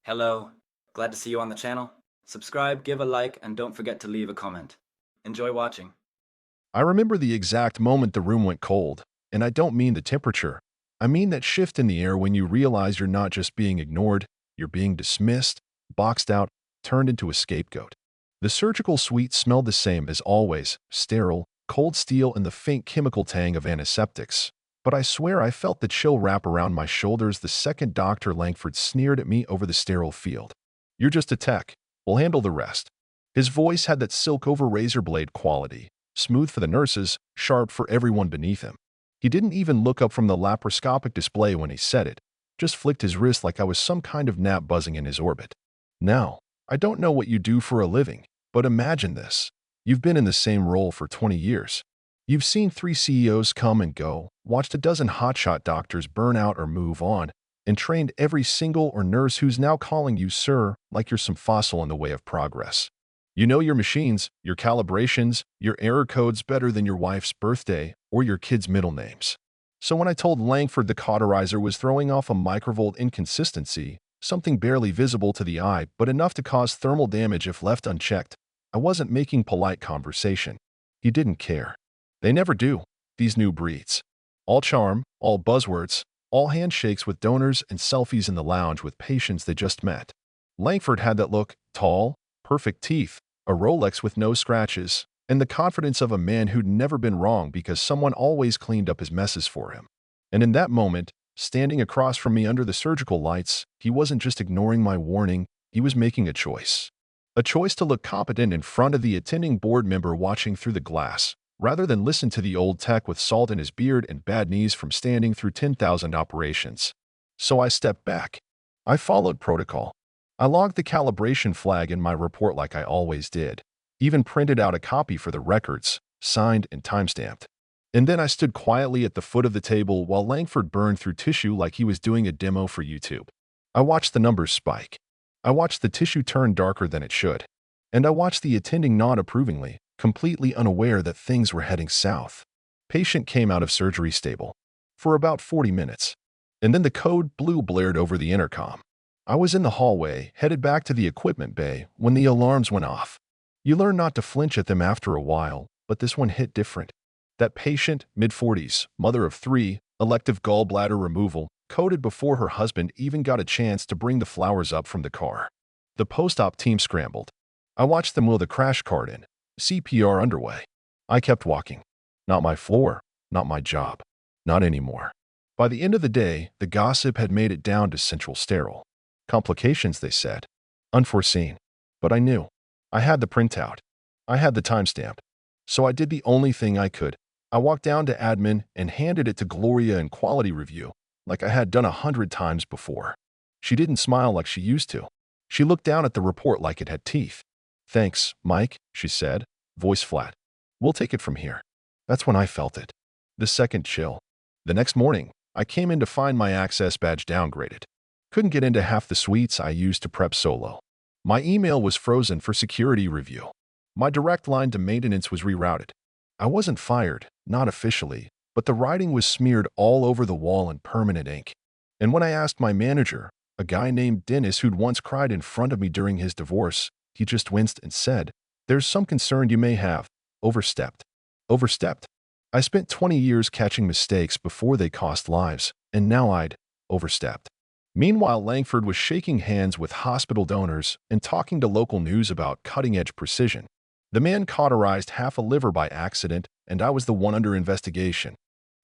Hello, glad to see you on the channel. Subscribe, give a like, and don't forget to leave a comment. Enjoy watching. I remember the exact moment the room went cold, and I don't mean the temperature. I mean that shift in the air when you realize you're not just being ignored, you're being dismissed, boxed out, turned into a scapegoat. The surgical suite smelled the same as always, sterile, cold steel and the faint chemical tang of antiseptics. But I swear I felt the chill wrap around my shoulders the second Dr. Langford sneered at me over the sterile field. "You're just a tech. We'll handle the rest." His voice had that silk over razor blade quality, smooth for the nurses, sharp for everyone beneath him. He didn't even look up from the laparoscopic display when he said it, just flicked his wrist like I was some kind of gnat buzzing in his orbit. Now, I don't know what you do for a living, but imagine this. You've been in the same role for 20 years. You've seen 3 CEOs come and go, watched a dozen hotshot doctors burn out or move on, and trained every single or nurse who's now calling you sir like you're some fossil in the way of progress. You know your machines, your calibrations, your error codes better than your wife's birthday or your kids' middle names. So when I told Langford the cauterizer was throwing off a microvolt inconsistency, something barely visible to the eye but enough to cause thermal damage if left unchecked, I wasn't making polite conversation. He didn't care. They never do, these new breeds. All charm, all buzzwords, all handshakes with donors and selfies in the lounge with patients they just met. Langford had that look, tall, perfect teeth, a Rolex with no scratches, and the confidence of a man who'd never been wrong because someone always cleaned up his messes for him. And in that moment, standing across from me under the surgical lights, he wasn't just ignoring my warning, he was making a choice. A choice to look competent in front of the attending board member watching through the glass, rather than listen to the old tech with salt in his beard and bad knees from standing through 10,000 operations. So I stepped back. I followed protocol. I logged the calibration flag in my report like I always did, even printed out a copy for the records, signed and timestamped. And then I stood quietly at the foot of the table while Langford burned through tissue like he was doing a demo for YouTube. I watched the numbers spike. I watched the tissue turn darker than it should. And I watched the attending nod approvingly, completely unaware that things were heading south. Patient came out of surgery stable. For about 40 minutes. And then the code blue blared over the intercom. I was in the hallway, headed back to the equipment bay, when the alarms went off. You learn not to flinch at them after a while, but this one hit different. That patient, mid-40s, mother of 3, elective gallbladder removal, coded before her husband even got a chance to bring the flowers up from the car. The post-op team scrambled. I watched them wheel the crash cart in, CPR underway. I kept walking. Not my floor, not my job. Not anymore. By the end of the day, the gossip had made it down to central sterile. Complications, they said. Unforeseen. But I knew. I had the printout. I had the timestamp. So I did the only thing I could. I walked down to admin and handed it to Gloria in quality review, like I had done 100 times before. She didn't smile like she used to. She looked down at the report like it had teeth. "Thanks, Mike," she said, voice flat. "We'll take it from here." That's when I felt it. The second chill. The next morning, I came in to find my access badge downgraded. Couldn't get into half the suites I used to prep solo. My email was frozen for security review. My direct line to maintenance was rerouted. I wasn't fired, not officially, but the writing was smeared all over the wall in permanent ink. And when I asked my manager, a guy named Dennis who'd once cried in front of me during his divorce, he just winced and said, "There's some concern you may have. Overstepped." Overstepped. I spent 20 years catching mistakes before they cost lives, and now I'd overstepped. Meanwhile, Langford was shaking hands with hospital donors and talking to local news about cutting-edge precision. The man cauterized half a liver by accident, and I was the one under investigation.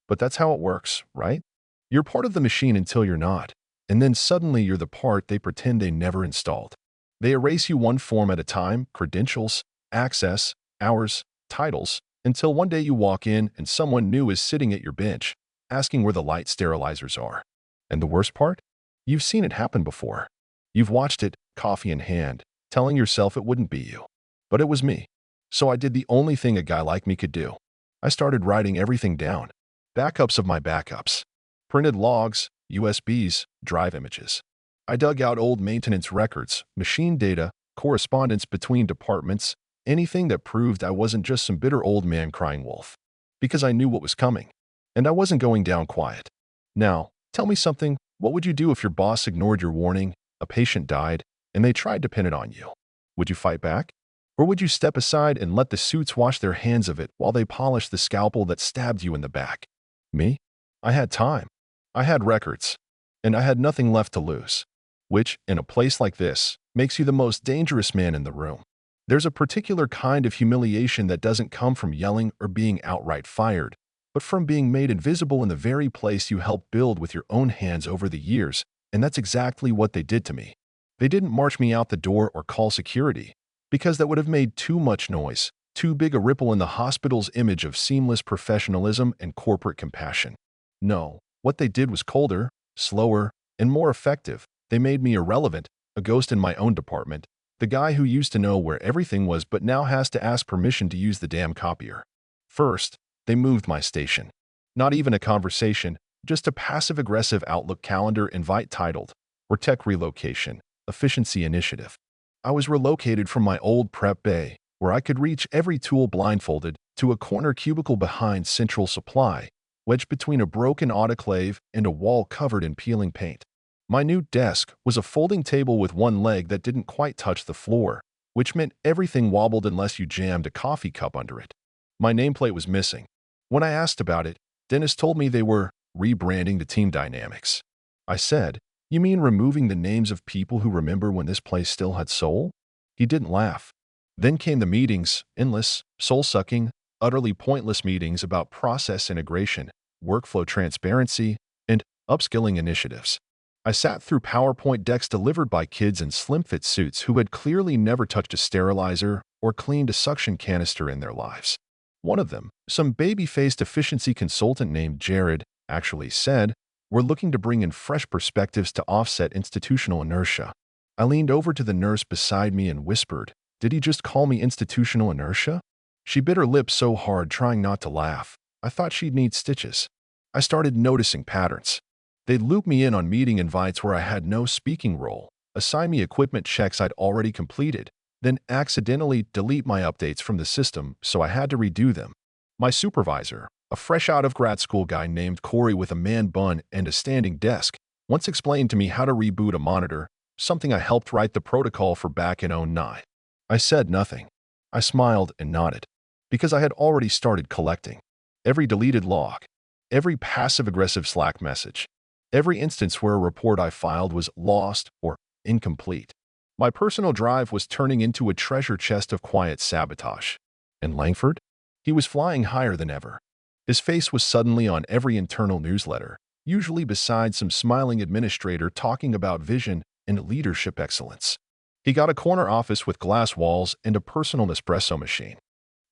But that's how it works, right? You're part of the machine until you're not, and then suddenly you're the part they pretend they never installed. They erase you one form at a time, credentials, access, hours, titles, until one day you walk in and someone new is sitting at your bench, asking where the light sterilizers are. And the worst part? You've seen it happen before. You've watched it, coffee in hand, telling yourself it wouldn't be you. But it was me. So I did the only thing a guy like me could do. I started writing everything down. Backups of my backups. Printed logs, USBs, drive images. I dug out old maintenance records, machine data, correspondence between departments, anything that proved I wasn't just some bitter old man crying wolf. Because I knew what was coming. And I wasn't going down quiet. Now, tell me something. What would you do if your boss ignored your warning, A patient died, and they tried to pin it on you. Would you fight back? Or would you step aside and let the suits wash their hands of it while they polish the scalpel that stabbed you in the back? Me? I had time. I had records. And I had nothing left to lose. Which, in a place like this, makes you the most dangerous man in the room. There's a particular kind of humiliation that doesn't come from yelling or being outright fired, but from being made invisible in the very place you helped build with your own hands over the years, and that's exactly what they did to me. They didn't march me out the door or call security, because that would have made too much noise, too big a ripple in the hospital's image of seamless professionalism and corporate compassion. No, what they did was colder, slower, and more effective. They made me irrelevant, a ghost in my own department, the guy who used to know where everything was but now has to ask permission to use the damn copier. First, they moved my station. Not even a conversation, just a passive-aggressive Outlook calendar invite titled, or Tech Relocation, Efficiency Initiative. I was relocated from my old prep bay, where I could reach every tool blindfolded, to a corner cubicle behind Central Supply, wedged between a broken autoclave and a wall covered in peeling paint. My new desk was a folding table with one leg that didn't quite touch the floor, which meant everything wobbled unless you jammed a coffee cup under it. My nameplate was missing. When I asked about it, Dennis told me they were rebranding the team dynamics. I said, "You mean removing the names of people who remember when this place still had soul?" He didn't laugh. Then came the meetings, endless, soul-sucking, utterly pointless meetings about process integration, workflow transparency, and upskilling initiatives. I sat through PowerPoint decks delivered by kids in slim-fit suits who had clearly never touched a sterilizer or cleaned a suction canister in their lives. One of them, some baby-faced efficiency consultant named Jared, actually said, "We're looking to bring in fresh perspectives to offset institutional inertia." I leaned over to the nurse beside me and whispered, "Did he just call me institutional inertia?" She bit her lip so hard trying not to laugh. I thought she'd need stitches. I started noticing patterns. They'd loop me in on meeting invites where I had no speaking role, assign me equipment checks I'd already completed, then accidentally delete my updates from the system so I had to redo them. My supervisor, a fresh out of grad school guy named Corey with a man bun and a standing desk, once explained to me how to reboot a monitor, something I helped write the protocol for back in '09. I said nothing. I smiled and nodded, because I had already started collecting. Every deleted log, every passive-aggressive Slack message, every instance where a report I filed was lost or incomplete. My personal drive was turning into a treasure chest of quiet sabotage. And Langford? He was flying higher than ever. His face was suddenly on every internal newsletter, usually beside some smiling administrator talking about vision and leadership excellence. He got a corner office with glass walls and a personal espresso machine.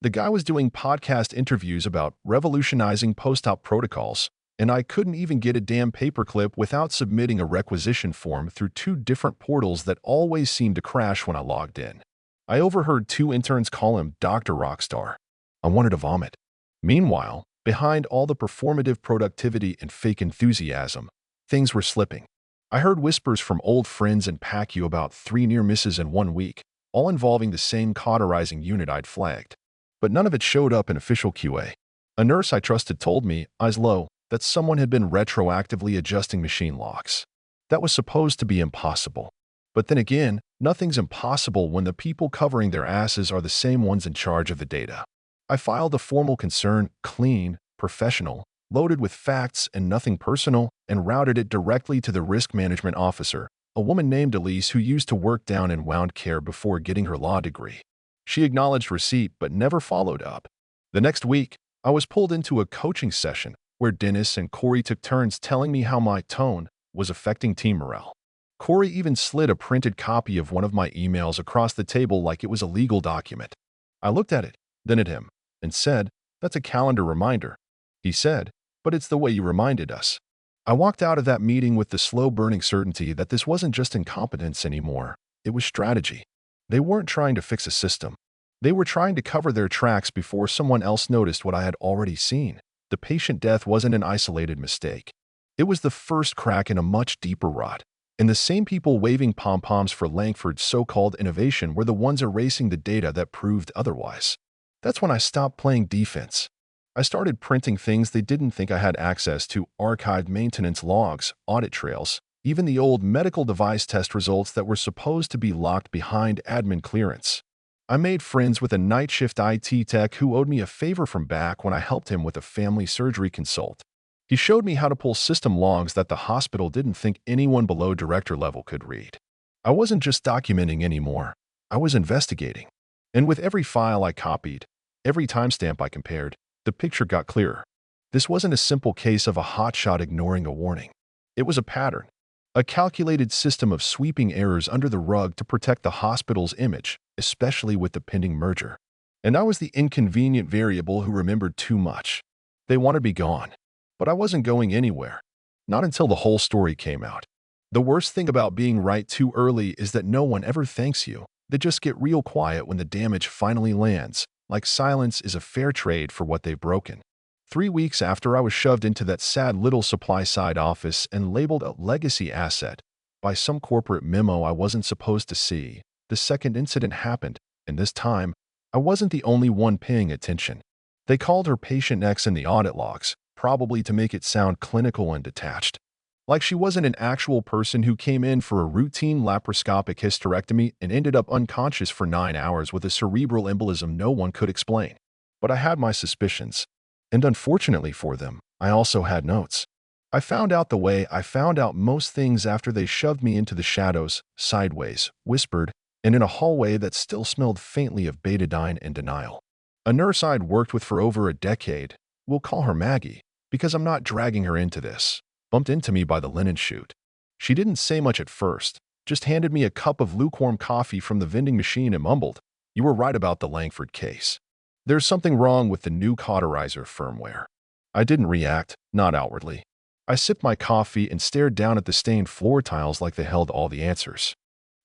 The guy was doing podcast interviews about revolutionizing post-op protocols, and I couldn't even get a damn paperclip without submitting a requisition form through two different portals that always seemed to crash when I logged in. I overheard two interns call him Dr. Rockstar. I wanted to vomit. Meanwhile, behind all the performative productivity and fake enthusiasm, things were slipping. I heard whispers from old friends and PACU about 3 near misses in 1 week, all involving the same cauterizing unit I'd flagged. But none of it showed up in official QA. A nurse I trusted told me, eyes low, that someone had been retroactively adjusting machine locks. That was supposed to be impossible. But then again, nothing's impossible when the people covering their asses are the same ones in charge of the data. I filed a formal concern, clean, professional, loaded with facts and nothing personal, and routed it directly to the risk management officer, a woman named Elise who used to work down in wound care before getting her law degree. She acknowledged receipt but never followed up. The next week, I was pulled into a coaching session where Dennis and Corey took turns telling me how my tone was affecting team morale. Corey even slid a printed copy of one of my emails across the table like it was a legal document. I looked at it, then at him, and said, "That's a calendar reminder." He said, "But it's the way you reminded us." I walked out of that meeting with the slow-burning certainty that this wasn't just incompetence anymore. It was strategy. They weren't trying to fix a system. They were trying to cover their tracks before someone else noticed what I had already seen. The patient death wasn't an isolated mistake. It was the first crack in a much deeper rot. And the same people waving pom-poms for Langford's so-called innovation were the ones erasing the data that proved otherwise. That's when I stopped playing defense. I started printing things they didn't think I had access to: archived maintenance logs, audit trails, even the old medical device test results that were supposed to be locked behind admin clearance. I made friends with a night shift IT tech who owed me a favor from back when I helped him with a family surgery consult. He showed me how to pull system logs that the hospital didn't think anyone below director level could read. I wasn't just documenting anymore. I was investigating. And with every file I copied, every timestamp I compared, the picture got clearer. This wasn't a simple case of a hotshot ignoring a warning. It was a pattern, a calculated system of sweeping errors under the rug to protect the hospital's image, especially with the pending merger. And I was the inconvenient variable who remembered too much. They wanted me gone. But I wasn't going anywhere. Not until the whole story came out. The worst thing about being right too early is that no one ever thanks you. They just get real quiet when the damage finally lands, like silence is a fair trade for what they've broken. 3 weeks after I was shoved into that sad little supply-side office and labeled a legacy asset by some corporate memo I wasn't supposed to see, the second incident happened, and this time, I wasn't the only one paying attention. They called her patient X in the audit logs, probably to make it sound clinical and detached. Like she wasn't an actual person who came in for a routine laparoscopic hysterectomy and ended up unconscious for 9 hours with a cerebral embolism no one could explain. But I had my suspicions. And unfortunately for them, I also had notes. I found out the way I found out most things after they shoved me into the shadows, sideways, whispered, and in a hallway that still smelled faintly of betadine and denial. A nurse I'd worked with for over a decade, we'll call her Maggie, because I'm not dragging her into this, bumped into me by the linen chute. She didn't say much at first, just handed me a cup of lukewarm coffee from the vending machine and mumbled, "You were right about the Langford case. There's something wrong with the new cauterizer firmware." I didn't react, not outwardly. I sipped my coffee and stared down at the stained floor tiles like they held all the answers.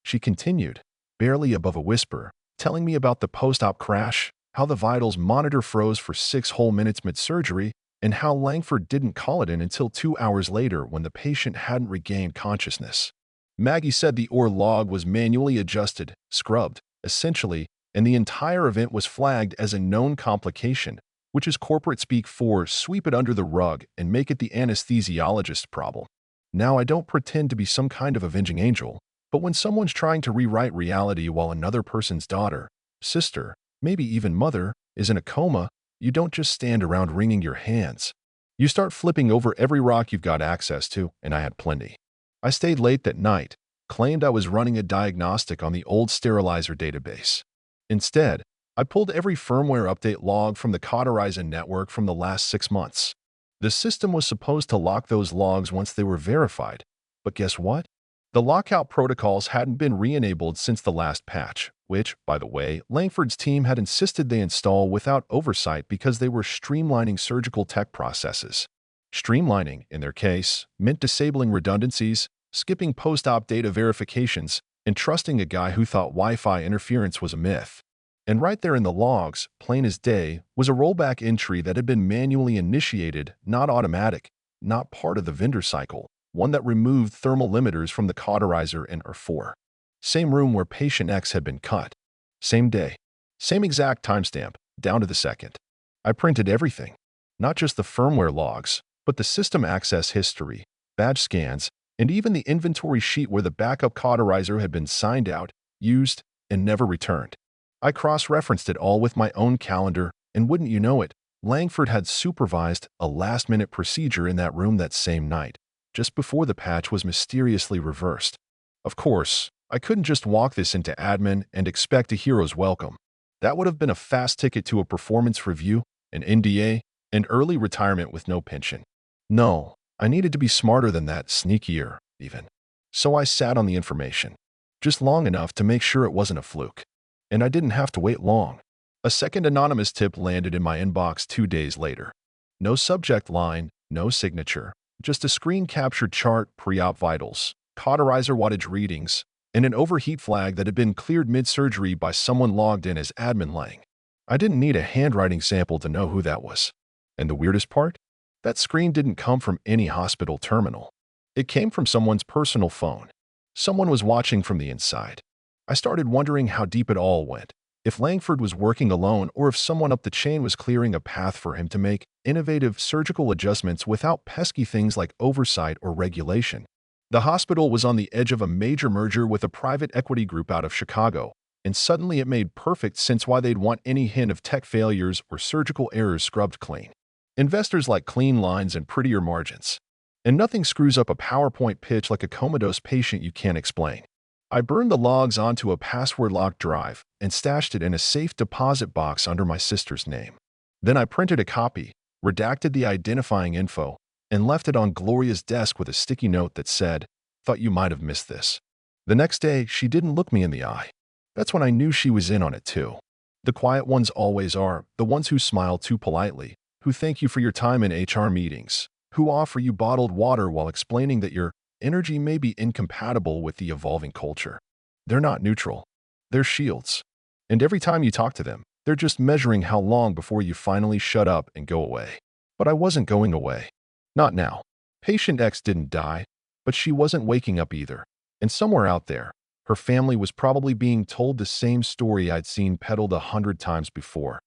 She continued, barely above a whisper, telling me about the post-op crash, how the vitals monitor froze for 6 whole minutes mid-surgery, and how Langford didn't call it in until 2 hours later when the patient hadn't regained consciousness. Maggie said the OR log was manually adjusted, scrubbed, essentially, and the entire event was flagged as a known complication, which is corporate speak for sweep it under the rug and make it the anesthesiologist's problem. Now, I don't pretend to be some kind of avenging angel, but when someone's trying to rewrite reality while another person's daughter, sister, maybe even mother, is in a coma, you don't just stand around wringing your hands. You start flipping over every rock you've got access to, and I had plenty. I stayed late that night, claimed I was running a diagnostic on the old sterilizer database. Instead, I pulled every firmware update log from the cauterizer network from the last 6 months. The system was supposed to lock those logs once they were verified, but guess what? The lockout protocols hadn't been re-enabled since the last patch, which, by the way, Langford's team had insisted they install without oversight because they were streamlining surgical tech processes. Streamlining, in their case, meant disabling redundancies, skipping post-op data verifications, and trusting a guy who thought Wi-Fi interference was a myth. And right there in the logs, plain as day, was a rollback entry that had been manually initiated, not automatic, not part of the vendor cycle, one that removed thermal limiters from the cauterizer in R4. Same room where patient X had been cut. Same day. Same exact timestamp, down to the second. I printed everything. Not just the firmware logs, but the system access history, badge scans, and even the inventory sheet where the backup cauterizer had been signed out, used, and never returned. I cross-referenced it all with my own calendar, and wouldn't you know it, Langford had supervised a last-minute procedure in that room that same night, just before the patch was mysteriously reversed. Of course, I couldn't just walk this into admin and expect a hero's welcome. That would have been a fast ticket to a performance review, an NDA, and early retirement with no pension. No, I needed to be smarter than that, sneakier, even. So I sat on the information, just long enough to make sure it wasn't a fluke. And I didn't have to wait long. A second anonymous tip landed in my inbox 2 days later. No subject line, no signature, just a screen-captured chart, pre-op vitals, cauterizer wattage readings, and an overheat flag that had been cleared mid-surgery by someone logged in as admin Lang. I didn't need a handwriting sample to know who that was. And the weirdest part? That screen didn't come from any hospital terminal. It came from someone's personal phone. Someone was watching from the inside. I started wondering how deep it all went, if Langford was working alone or if someone up the chain was clearing a path for him to make innovative surgical adjustments without pesky things like oversight or regulation. The hospital was on the edge of a major merger with a private equity group out of Chicago, and suddenly it made perfect sense why they'd want any hint of tech failures or surgical errors scrubbed clean. Investors like clean lines and prettier margins. And nothing screws up a PowerPoint pitch like a comatose patient you can't explain. I burned the logs onto a password-locked drive and stashed it in a safe deposit box under my sister's name. Then I printed a copy, redacted the identifying info, and left it on Gloria's desk with a sticky note that said, "Thought you might have missed this." The next day, she didn't look me in the eye. That's when I knew she was in on it too. The quiet ones always are, the ones who smile too politely, who thank you for your time in HR meetings, who offer you bottled water while explaining that your energy may be incompatible with the evolving culture. They're not neutral. They're shields. And every time you talk to them, they're just measuring how long before you finally shut up and go away. But I wasn't going away. Not now. Patient X didn't die, but she wasn't waking up either. And somewhere out there, her family was probably being told the same story I'd seen peddled 100 times before.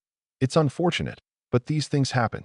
It's unfortunate, but these things happen.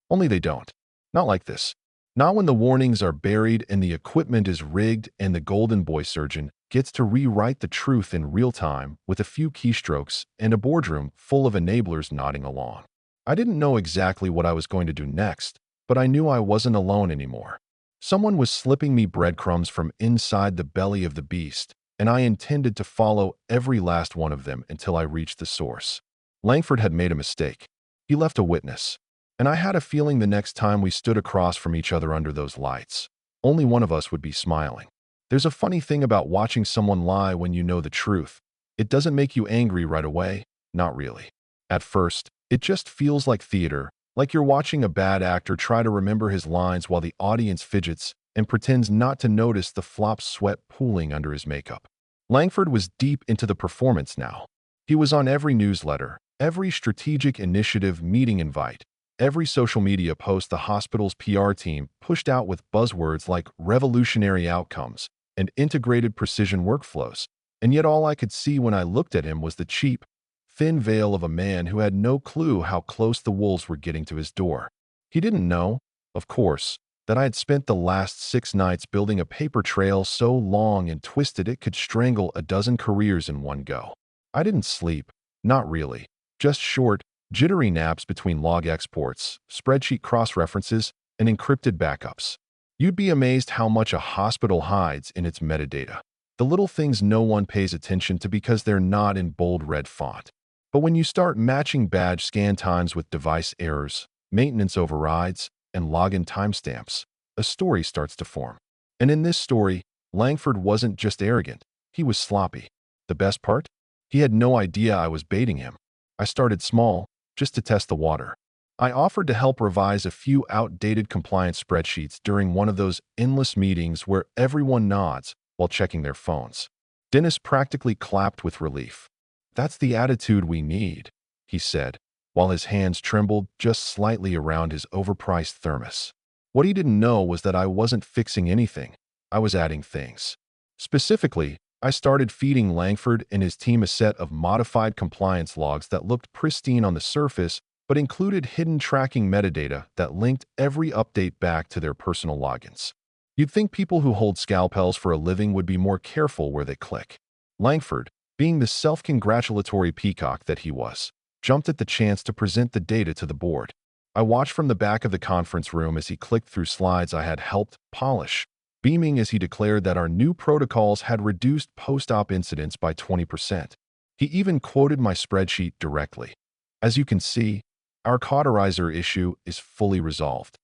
Only they don't. Not like this. Not when the warnings are buried and the equipment is rigged and the golden boy surgeon gets to rewrite the truth in real time with a few keystrokes and a boardroom full of enablers nodding along. I didn't know exactly what I was going to do next, but I knew I wasn't alone anymore. Someone was slipping me breadcrumbs from inside the belly of the beast, and I intended to follow every last one of them until I reached the source. Langford had made a mistake. He left a witness, and I had a feeling the next time we stood across from each other under those lights, only one of us would be smiling. There's a funny thing about watching someone lie when you know the truth. It doesn't make you angry right away, not really. At first, it just feels like theater, like you're watching a bad actor try to remember his lines while the audience fidgets and pretends not to notice the flop sweat pooling under his makeup. Langford was deep into the performance now. He was on every newsletter, every strategic initiative meeting invite, every social media post the hospital's PR team pushed out with buzzwords like revolutionary outcomes and integrated precision workflows. And yet all I could see when I looked at him was the cheap, thin veil of a man who had no clue how close the wolves were getting to his door. He didn't know, of course, that I had spent the last 6 nights building a paper trail so long and twisted it could strangle a dozen careers in one go. I didn't sleep, not really, just short, jittery naps between log exports, spreadsheet cross-references, and encrypted backups. You'd be amazed how much a hospital hides in its metadata. The little things no one pays attention to because they're not in bold red font. But when you start matching badge scan times with device errors, maintenance overrides, and login timestamps, a story starts to form. And in this story, Langford wasn't just arrogant, he was sloppy. The best part? He had no idea I was baiting him. I started small, just to test the water. I offered to help revise a few outdated compliance spreadsheets during one of those endless meetings where everyone nods while checking their phones. Dennis practically clapped with relief. "That's the attitude we need," he said, while his hands trembled just slightly around his overpriced thermos. What he didn't know was that I wasn't fixing anything. I was adding things. Specifically, I started feeding Langford and his team a set of modified compliance logs that looked pristine on the surface but included hidden tracking metadata that linked every update back to their personal logins. You'd think people who hold scalpels for a living would be more careful where they click. Langford, being the self-congratulatory peacock that he was, jumped at the chance to present the data to the board. I watched from the back of the conference room as he clicked through slides I had helped polish, beaming as he declared that our new protocols had reduced post-op incidents by 20%. He even quoted my spreadsheet directly. "As you can see, our cauterizer issue is fully resolved."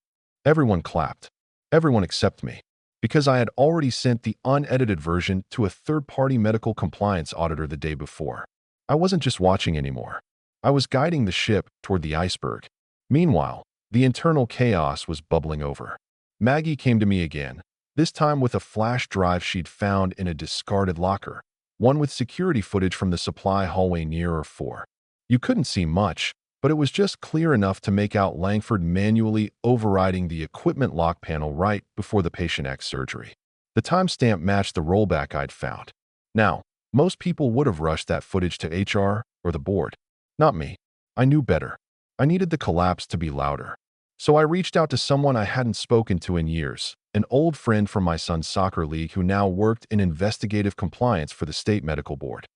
Everyone clapped. Everyone except me, because I had already sent the unedited version to a third-party medical compliance auditor the day before. I wasn't just watching anymore. I was guiding the ship toward the iceberg. Meanwhile, the internal chaos was bubbling over. Maggie came to me again, this time with a flash drive she'd found in a discarded locker, one with security footage from the supply hallway near or 4. You couldn't see much, but it was just clear enough to make out Langford manually overriding the equipment lock panel right before the patient X surgery. The timestamp matched the rollback I'd found. Now, most people would have rushed that footage to HR or the board. Not me. I knew better. I needed the collapse to be louder. So I reached out to someone I hadn't spoken to in years, an old friend from my son's soccer league who now worked in investigative compliance for the state medical board.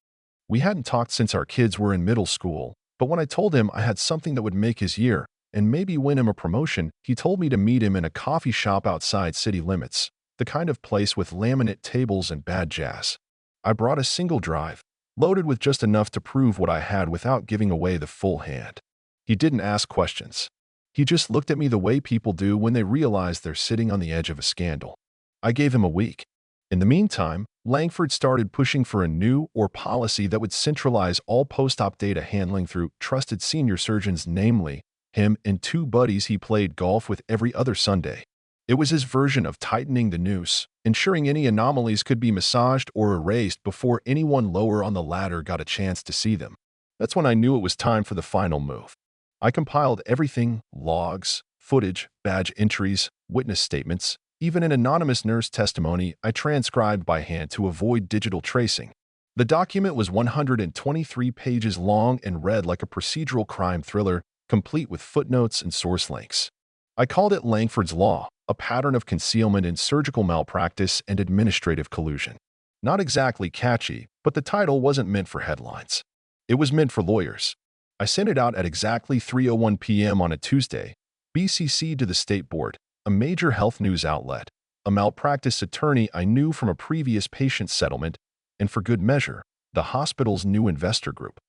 We hadn't talked since our kids were in middle school, but when I told him I had something that would make his year and maybe win him a promotion, he told me to meet him in a coffee shop outside city limits, the kind of place with laminate tables and bad jazz. I brought a single drive, loaded with just enough to prove what I had without giving away the full hand. He didn't ask questions. He just looked at me the way people do when they realize they're sitting on the edge of a scandal. I gave him a week. In the meantime, Langford started pushing for a new policy that would centralize all post-op data handling through trusted senior surgeons, namely him and two buddies he played golf with every other Sunday. It was his version of tightening the noose, ensuring any anomalies could be massaged or erased before anyone lower on the ladder got a chance to see them. That's when I knew it was time for the final move. I compiled everything: logs, footage, badge entries, witness statements, even an anonymous nurse testimony I transcribed by hand to avoid digital tracing. The document was 123 pages long and read like a procedural crime thriller, complete with footnotes and source links. I called it Langford's Law, a pattern of concealment in surgical malpractice and administrative collusion. Not exactly catchy, but the title wasn't meant for headlines. It was meant for lawyers. I sent it out at exactly 3:01 p.m. on a Tuesday, BCC to the State Board, a major health news outlet, a malpractice attorney I knew from a previous patient settlement, and for good measure, the hospital's new investor group,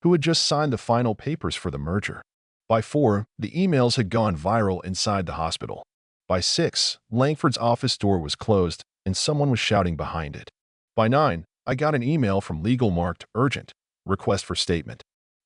who had just signed the final papers for the merger. By 4, the emails had gone viral inside the hospital. By 6, Langford's office door was closed and someone was shouting behind it. By 9, I got an email from legal marked urgent, request for statement.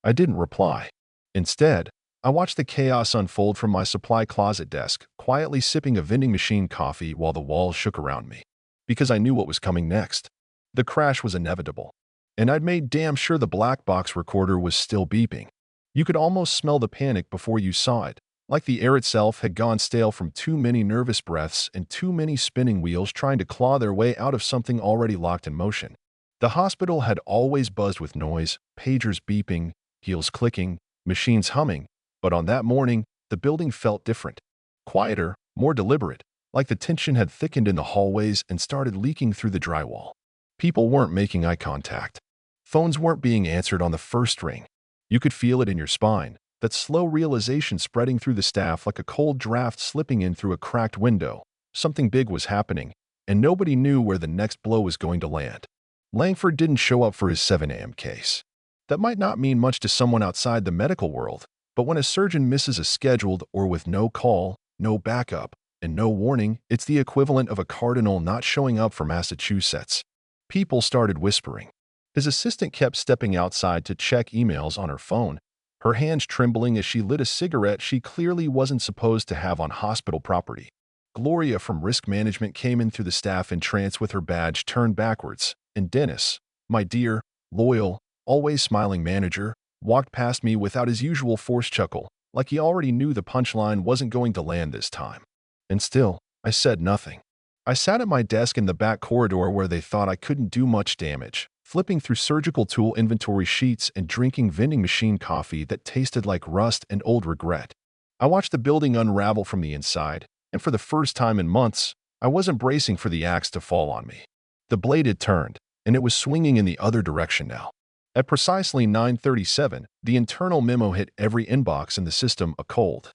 I didn't reply. Instead, I watched the chaos unfold from my supply closet desk, quietly sipping a vending machine coffee while the walls shook around me. Because I knew what was coming next. The crash was inevitable. And I'd made damn sure the black box recorder was still beeping. You could almost smell the panic before you saw it, like the air itself had gone stale from too many nervous breaths and too many spinning wheels trying to claw their way out of something already locked in motion. The hospital had always buzzed with noise, pagers beeping, heels clicking, machines humming, but on that morning, the building felt different. Quieter, more deliberate, like the tension had thickened in the hallways and started leaking through the drywall. People weren't making eye contact. Phones weren't being answered on the first ring. You could feel it in your spine, that slow realization spreading through the staff like a cold draft slipping in through a cracked window. Something big was happening, and nobody knew where the next blow was going to land. Langford didn't show up for his 7 a.m. case. That might not mean much to someone outside the medical world, but when a surgeon misses a scheduled or with no call, no backup, and no warning, it's the equivalent of a cardinal not showing up for Massachusetts. People started whispering. His assistant kept stepping outside to check emails on her phone, her hands trembling as she lit a cigarette she clearly wasn't supposed to have on hospital property. Gloria from risk management came in through the staff entrance with her badge turned backwards, and Dennis, my dear, loyal, always smiling manager, walked past me without his usual forced chuckle, like he already knew the punchline wasn't going to land this time. And still, I said nothing. I sat at my desk in the back corridor where they thought I couldn't do much damage, flipping through surgical tool inventory sheets and drinking vending machine coffee that tasted like rust and old regret. I watched the building unravel from the inside, and for the first time in months, I wasn't bracing for the axe to fall on me. The blade had turned, and it was swinging in the other direction now. At precisely 9:37, the internal memo hit every inbox in the system, a cold,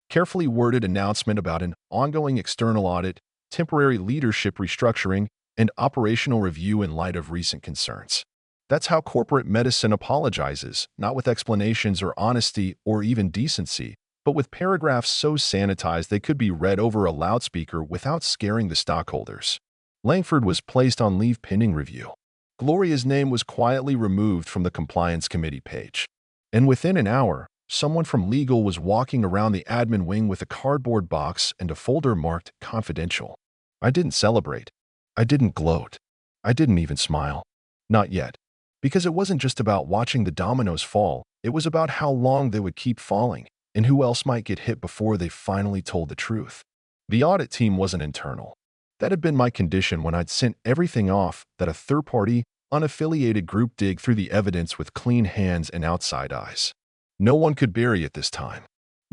carefully worded announcement about an ongoing external audit, temporary leadership restructuring, and operational review in light of recent concerns. That's how corporate medicine apologizes, not with explanations or honesty or even decency, but with paragraphs so sanitized they could be read over a loudspeaker without scaring the stockholders. Langford was placed on leave pending review. Gloria's name was quietly removed from the compliance committee page. And within an hour, someone from legal was walking around the admin wing with a cardboard box and a folder marked confidential. I didn't celebrate. I didn't gloat. I didn't even smile. Not yet. Because it wasn't just about watching the dominoes fall, it was about how long they would keep falling, and who else might get hit before they finally told the truth. The audit team wasn't internal. That had been my condition when I'd sent everything off, that a third-party, unaffiliated group dig through the evidence with clean hands and outside eyes. No one could bury it this time.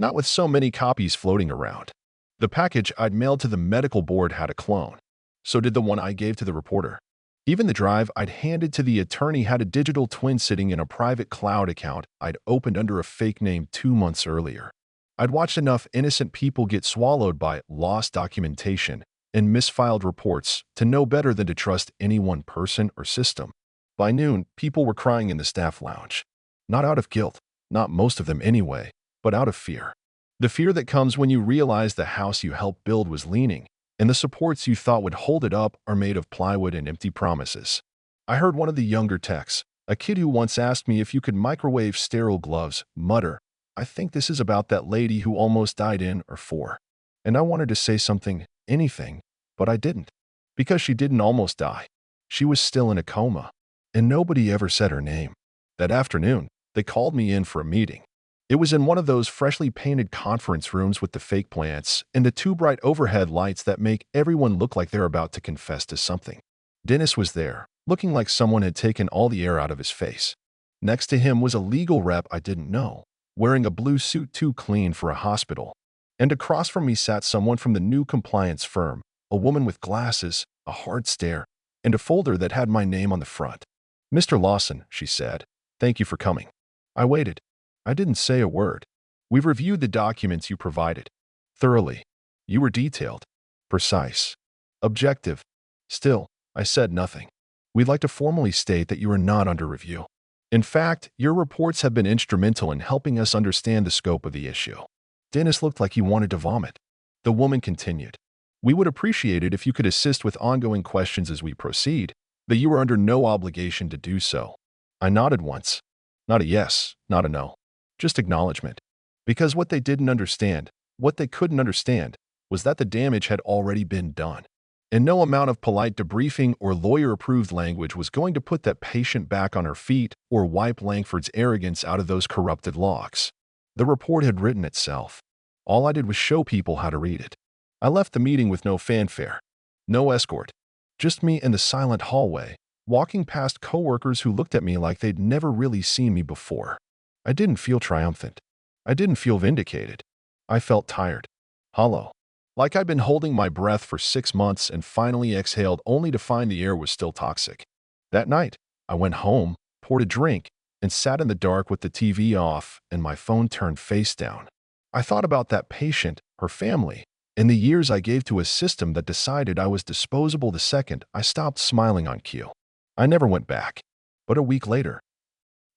Not with so many copies floating around. The package I'd mailed to the medical board had a clone. So did the one I gave to the reporter. Even the drive I'd handed to the attorney had a digital twin sitting in a private cloud account I'd opened under a fake name 2 months earlier. I'd watched enough innocent people get swallowed by lost documentation and misfiled reports to know better than to trust any one person or system. By noon, people were crying in the staff lounge. Not out of guilt, not most of them anyway, but out of fear. The fear that comes when you realize the house you helped build was leaning, and the supports you thought would hold it up are made of plywood and empty promises. I heard one of the younger techs, a kid who once asked me if you could microwave sterile gloves, mutter, "I think this is about that lady who almost died in or for." And I wanted to say something, anything, but I didn't. Because she didn't almost die. She was still in a coma. And nobody ever said her name. That afternoon, they called me in for a meeting. It was in one of those freshly painted conference rooms with the fake plants and the two bright overhead lights that make everyone look like they're about to confess to something. Dennis was there, looking like someone had taken all the air out of his face. Next to him was a legal rep I didn't know, wearing a blue suit too clean for a hospital. And across from me sat someone from the new compliance firm, a woman with glasses, a hard stare, and a folder that had my name on the front. "Mr. Lawson," she said, "thank you for coming." I waited. I didn't say a word. "We've reviewed the documents you provided. Thoroughly. You were detailed. Precise. Objective. Still, I said nothing. We'd like to formally state that you are not under review. In fact, your reports have been instrumental in helping us understand the scope of the issue." Dennis looked like he wanted to vomit. The woman continued. "We would appreciate it if you could assist with ongoing questions as we proceed, but you are under no obligation to do so." I nodded once. Not a yes, not a no. Just acknowledgement. Because what they didn't understand, what they couldn't understand, was that the damage had already been done. And no amount of polite debriefing or lawyer-approved language was going to put that patient back on her feet or wipe Langford's arrogance out of those corrupted logs. The report had written itself. All I did was show people how to read it. I left the meeting with no fanfare, no escort, just me in the silent hallway, walking past coworkers who looked at me like they'd never really seen me before. I didn't feel triumphant. I didn't feel vindicated. I felt tired, hollow, like I'd been holding my breath for 6 months and finally exhaled only to find the air was still toxic. That night, I went home, poured a drink, and sat in the dark with the TV off and my phone turned face down. I thought about that patient, her family, and the years I gave to a system that decided I was disposable the second I stopped smiling on cue. I never went back. But a week later,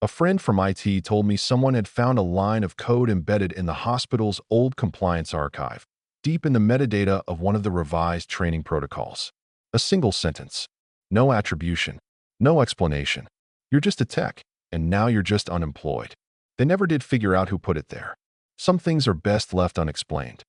a friend from IT told me someone had found a line of code embedded in the hospital's old compliance archive, deep in the metadata of one of the revised training protocols. A single sentence. No attribution. No explanation. You're just a tech, and now you're just unemployed. They never did figure out who put it there. Some things are best left unexplained.